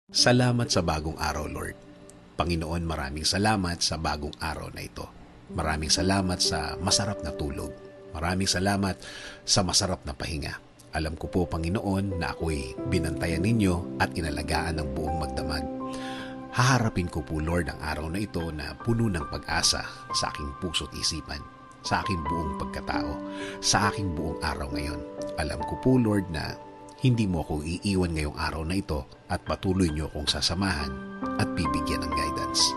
Salamat sa bagong araw, Lord. Panginoon, maraming salamat sa bagong araw na ito. Maraming salamat sa masarap na tulog. Maraming salamat sa masarap na pahinga. Alam ko po, Panginoon, na ako'y binantayan ninyo at inalagaan ng buong magdamag. Haharapin ko po, Lord, ang araw na ito na puno ng pag-asa sa aking puso't isipan, sa aking buong pagkatao, sa aking buong araw ngayon. Alam ko po, Lord, na hindi mo ako iiwan ngayong araw na ito at patuloy niyo akong sasamahan at bibigyan ng guidance.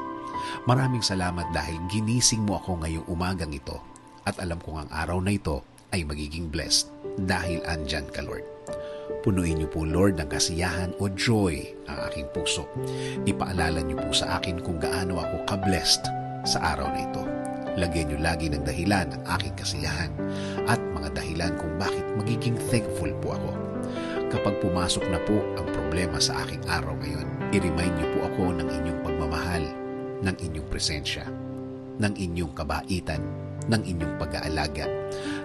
Maraming salamat dahil ginising mo ako ngayong umagang ito at alam kong ang araw na ito ay magiging blessed dahil andyan ka, Lord. Punuin niyo po, Lord, ng kasiyahan o joy ang aking puso. Ipaalala niyo po sa akin kung gaano ako ka-blessed sa araw na ito. Lagyan niyo lagi ng dahilan ang aking kasiyahan at mga dahilan kung bakit magiging thankful po ako. Kapag pumasok na po ang problema sa aking araw ngayon, i-remind niyo po ako ng inyong pagmamahal, ng inyong presensya, ng inyong kabaitan, ng inyong pag-aalaga,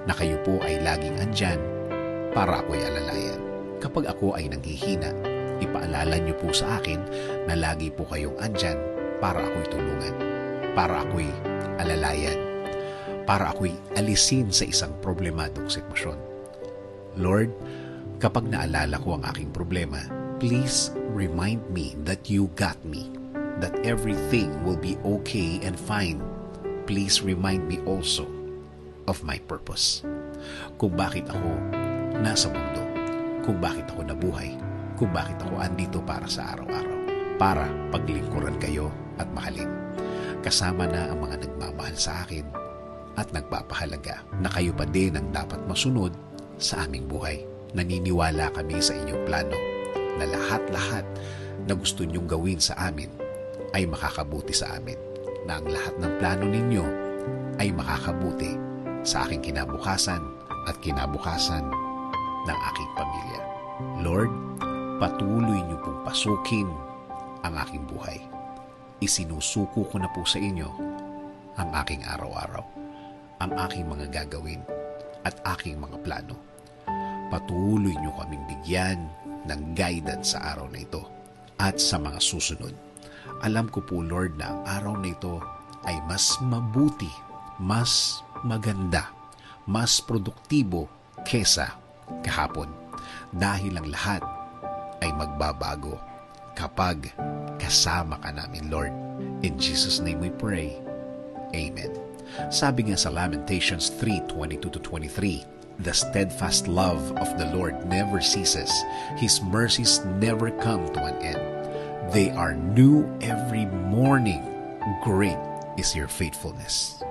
na kayo po ay laging andyan para ako'y alalayan. Kapag ako ay nanghihina, ipaalala niyo po sa akin na lagi po kayong andyan para ako'y tulungan, para ako'y alalayan, para ako'y alisin sa isang problemadong sitwasyon. Lord, kapag naalala ko ang aking problema, please remind me that you got me, that everything will be okay and fine. Please remind me also of my purpose. Kung bakit ako nasa mundo, kung bakit ako nabuhay, kung bakit ako andito para sa araw-araw, para paglingkuran kayo at mahalin. Kasama na ang mga nagmamahal sa akin at nagpapahalaga na kayo pa din ang dapat masunod sa aming buhay. Naniniwala kami sa inyong plano na lahat-lahat na gusto niyong gawin sa amin ay makakabuti sa amin, na ang lahat ng plano ninyo ay makakabuti sa aking kinabukasan at kinabukasan ng aking pamilya. Lord, patuloy niyo pong pasukin ang aking buhay. Isinusuko ko na po sa inyo ang aking araw-araw, ang aking mga gagawin at aking mga plano. Patuloy niyo kaming bigyan ng guidance sa araw na ito at sa mga susunod. Alam ko po, Lord, na ang araw na ito ay mas mabuti, mas maganda, mas produktibo kesa kahapon. Dahil ang lahat ay magbabago kapag kasama ka namin, Lord. In Jesus' name we pray. Amen. Sabi nga sa Lamentations 3:22-23, the steadfast love of the Lord never ceases. His mercies never come to an end. They are new every morning. Great is your faithfulness.